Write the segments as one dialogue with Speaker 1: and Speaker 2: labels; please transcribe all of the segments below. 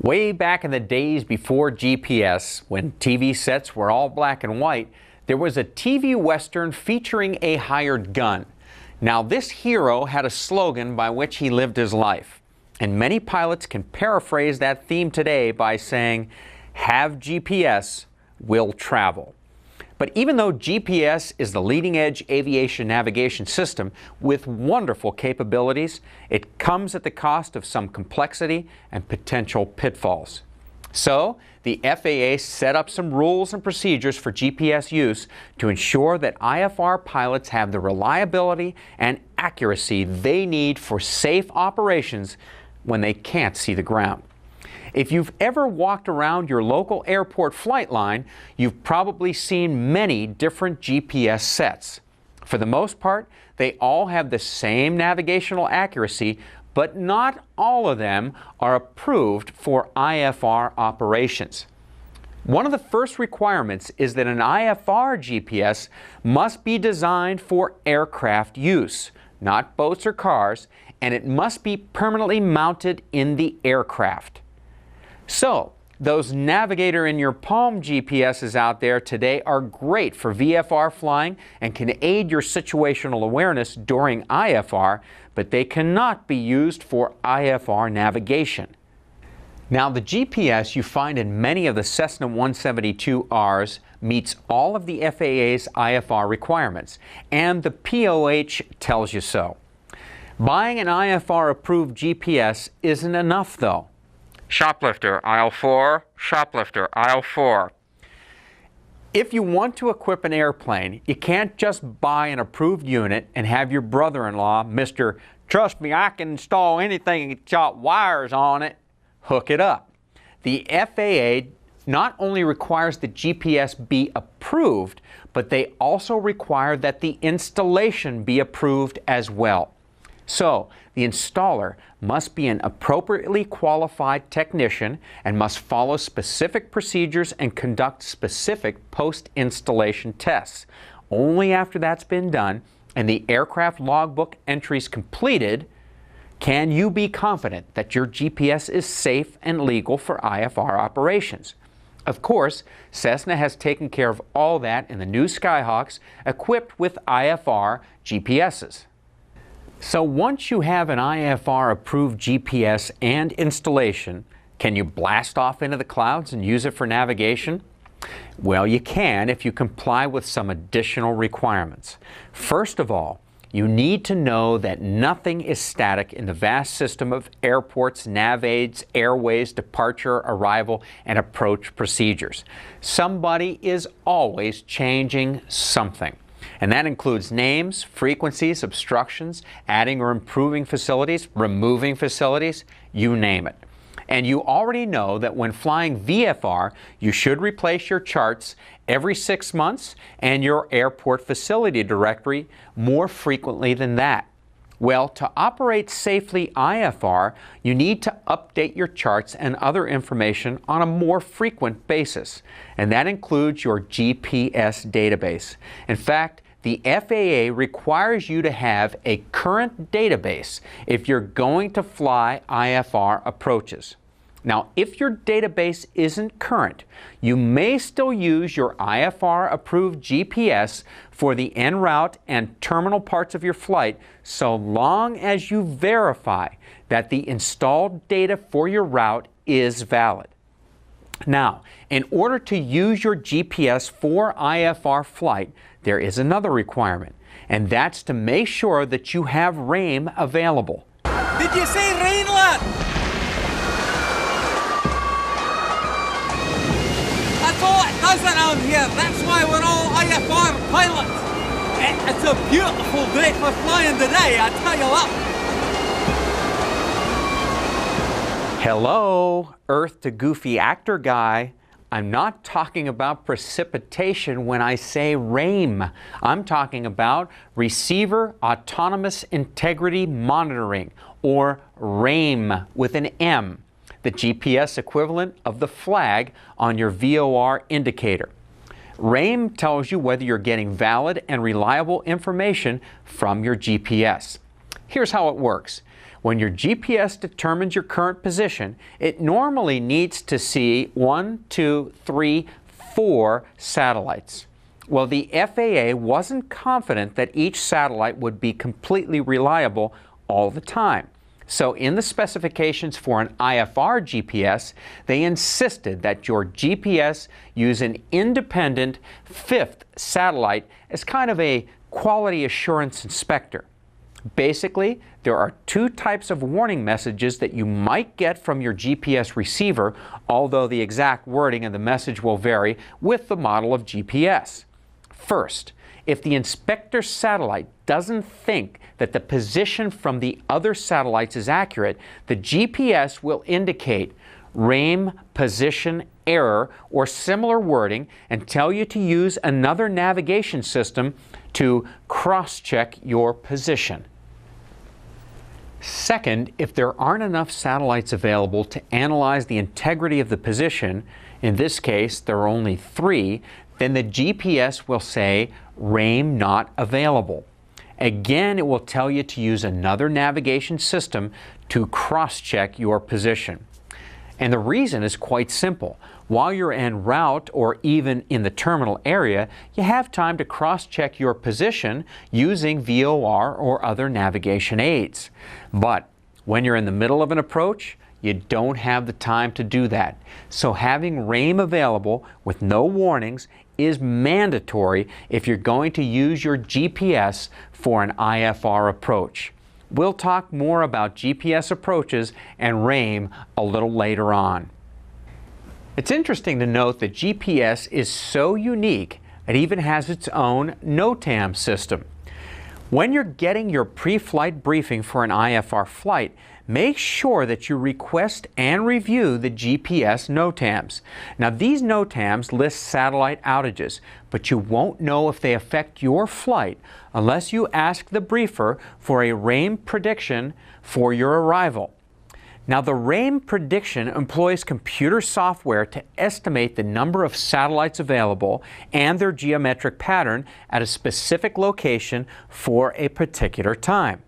Speaker 1: Way back in the days before GPS, when TV sets were all black and white, there was a TV Western featuring a hired gun. Now, this hero had a slogan by which he lived his life, and many pilots can paraphrase that theme today by saying, "Have GPS, we'll travel." But even though GPS is the leading-edge aviation navigation system with wonderful capabilities, it comes at the cost of some complexity and potential pitfalls. So, the FAA set up some rules and procedures for GPS use to ensure that IFR pilots have the reliability and accuracy they need for safe operations when they can't see the ground. If you've ever walked around your local airport flight line, you've probably seen many different GPS sets. For the most part, they all have the same navigational accuracy, but not all of them are approved for IFR operations. One of the first requirements is that an IFR GPS must be designed for aircraft use, not boats or cars, and it must be permanently mounted in the aircraft. So, those Navigator in your palm GPSs out there today are great for VFR flying and can aid your situational awareness during IFR, but they cannot be used for IFR navigation. Now, the GPS you find in many of the Cessna 172Rs meets all of the FAA's IFR requirements, and the POH tells you so. Buying an IFR-approved GPS isn't enough, though. Shoplifter, aisle 4. Shoplifter, aisle 4. If you want to equip an airplane, you can't just buy an approved unit and have your brother-in-law, Mr. "Trust me, I can install anything that's got wires on it," hook it up. The FAA not only requires the GPS be approved, but they also require that the installation be approved as well. So, the installer must be an appropriately qualified technician and must follow specific procedures and conduct specific post-installation tests. Only after that's been done and the aircraft logbook entries completed can you be confident that your GPS is safe and legal for IFR operations. Of course, Cessna has taken care of all that in the new Skyhawks equipped with IFR GPSs. So once you have an IFR-approved GPS and installation, can you blast off into the clouds and use it for navigation? Well, you can if you comply with some additional requirements. First of all, you need to know that nothing is static in the vast system of airports, nav aids, airways, departure, arrival, and approach procedures. Somebody is always changing something. And that includes names, frequencies, obstructions, adding or improving facilities, removing facilities, you name it. And you already know that when flying VFR, you should replace your charts every 6 months and your airport facility directory more frequently than that. Well, to operate safely IFR, you need to update your charts and other information on a more frequent basis. And that includes your GPS database. In fact, the FAA requires you to have a current database if you're going to fly IFR approaches. Now, if your database isn't current, you may still use your IFR-approved GPS for the en route and terminal parts of your flight so long as you verify that the installed data for your route is valid. Now, in order to use your GPS for IFR flight, there is another requirement, and that's to make sure that you have RAIN available.
Speaker 2: Did you say rain, lad? That's all it does around here. That's why we're all IFR pilots. It's a beautiful day for flying today, I tell you what.
Speaker 1: Hello, Earth to Goofy Actor Guy. I'm not talking about precipitation when I say RAIN. I'm talking about Receiver Autonomous Integrity Monitoring, or RAIN with an M, the GPS equivalent of the flag on your VOR indicator. RAIN tells you whether you're getting valid and reliable information from your GPS. Here's how it works. When your GPS determines your current position, it normally needs to see 1, 2, 3, 4 satellites. Well, the FAA wasn't confident that each satellite would be completely reliable all the time. So in the specifications for an IFR GPS, they insisted that your GPS use an independent fifth satellite as kind of a quality assurance inspector. Basically, there are two types of warning messages that you might get from your GPS receiver, although the exact wording of the message will vary with the model of GPS. First, if the inspector satellite doesn't think that the position from the other satellites is accurate, the GPS will indicate RAIM position error or similar wording and tell you to use another navigation system to cross-check your position. Second, if there aren't enough satellites available to analyze the integrity of the position, in this case there are only 3, then the GPS will say RAIM not available. Again, it will tell you to use another navigation system to cross-check your position. And the reason is quite simple. While you're en route or even in the terminal area, you have time to cross-check your position using VOR or other navigation aids. But when you're in the middle of an approach, you don't have the time to do that. So having RAIM available with no warnings is mandatory if you're going to use your GPS for an IFR approach. We'll talk more about GPS approaches and RAIM a little later on. It's interesting to note that GPS is so unique it even has its own NOTAM system. When you're getting your pre-flight briefing for an IFR flight, make sure that you request and review the GPS NOTAMs. Now, these NOTAMs list satellite outages, but you won't know if they affect your flight unless you ask the briefer for a RAIM prediction for your arrival. Now, the RAIM prediction employs computer software to estimate the number of satellites available and their geometric pattern at a specific location for a particular time.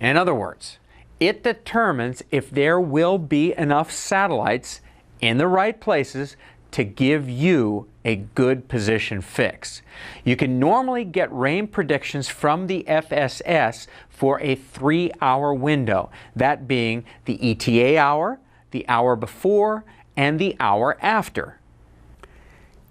Speaker 1: In other words, it determines if there will be enough satellites in the right places to give you a good position fix. You can normally get RAIM predictions from the FSS for a 3-hour window, that being the ETA hour, the hour before, and the hour after.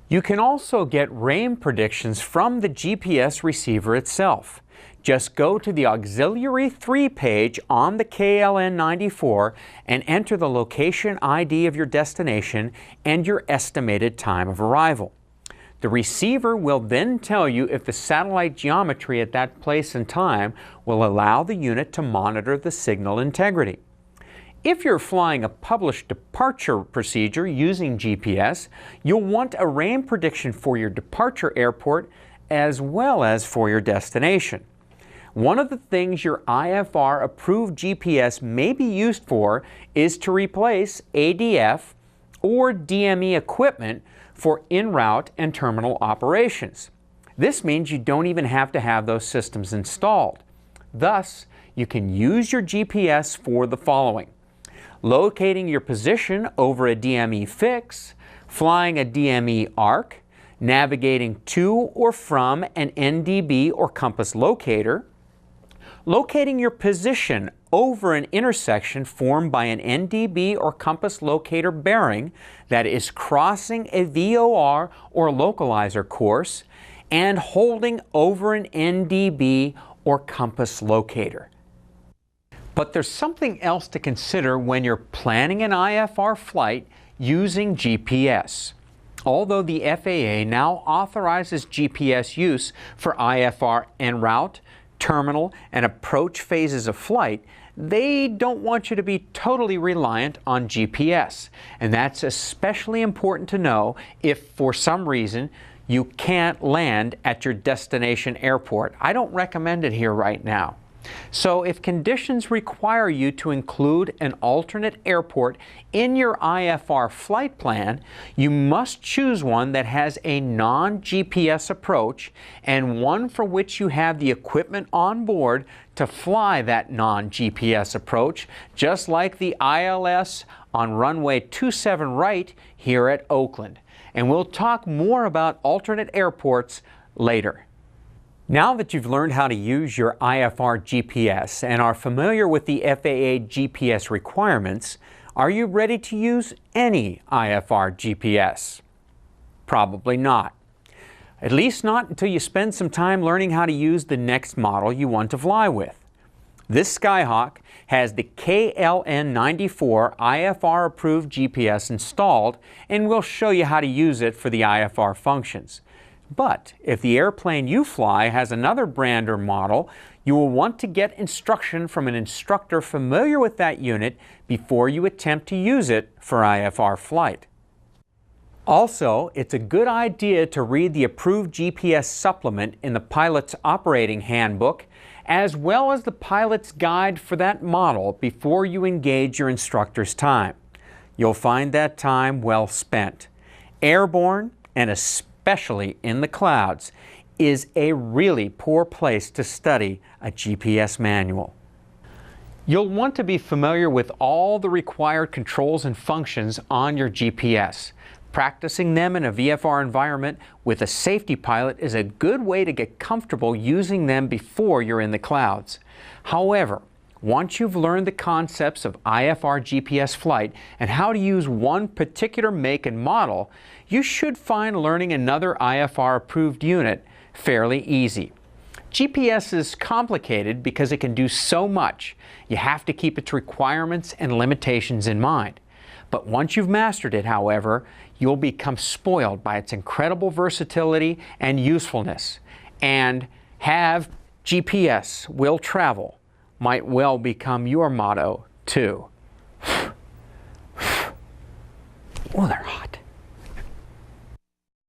Speaker 1: You can also get RAIM predictions from the GPS receiver itself. Just go to the Auxiliary 3 page on the KLN94 and enter the location ID of your destination and your estimated time of arrival. The receiver will then tell you if the satellite geometry at that place and time will allow the unit to monitor the signal integrity. If you're flying a published departure procedure using GPS, you'll want a RAIM prediction for your departure airport as well as for your destination. One of the things your IFR approved GPS may be used for is to replace ADF or DME equipment for en route and terminal operations. This means you don't even have to have those systems installed. Thus, you can use your GPS for the following: locating your position over a DME fix, flying a DME arc, navigating to or from an NDB or compass locator, locating your position over an intersection formed by an NDB or compass locator bearing that is crossing a VOR or localizer course, and holding over an NDB or compass locator. But there's something else to consider when you're planning an IFR flight using GPS. Although the FAA now authorizes GPS use for IFR en route, terminal, and approach phases of flight, they don't want you to be totally reliant on GPS. And that's especially important to know if for some reason you can't land at your destination airport. I don't recommend it here right now. So if conditions require you to include an alternate airport in your IFR flight plan, you must choose one that has a non-GPS approach and one for which you have the equipment on board to fly that non-GPS approach, just like the ILS on runway 27 right here at Oakland. And we'll talk more about alternate airports later. Now that you've learned how to use your IFR GPS and are familiar with the FAA GPS requirements, are you ready to use any IFR GPS? Probably not. At least not until you spend some time learning how to use the next model you want to fly with. This Skyhawk has the KLN94 IFR approved GPS installed, and we'll show you how to use it for the IFR functions. But if the airplane you fly has another brand or model, you will want to get instruction from an instructor familiar with that unit before you attempt to use it for IFR flight. Also, it's a good idea to read the approved GPS supplement in the pilot's operating handbook, as well as the pilot's guide for that model before you engage your instructor's time. You'll find that time well spent. Airborne, and especially in the clouds, is a really poor place to study a GPS manual. You'll want to be familiar with all the required controls and functions on your GPS. Practicing them in a VFR environment with a safety pilot is a good way to get comfortable using them before you're in the clouds. However, once you've learned the concepts of IFR GPS flight and how to use one particular make and model, you should find learning another IFR approved unit fairly easy. GPS is complicated because it can do so much. You have to keep its requirements and limitations in mind. But once you've mastered it, however, you'll become spoiled by its incredible versatility and usefulness. And have GPS will travel might well become your motto, too. Oh, they're hot.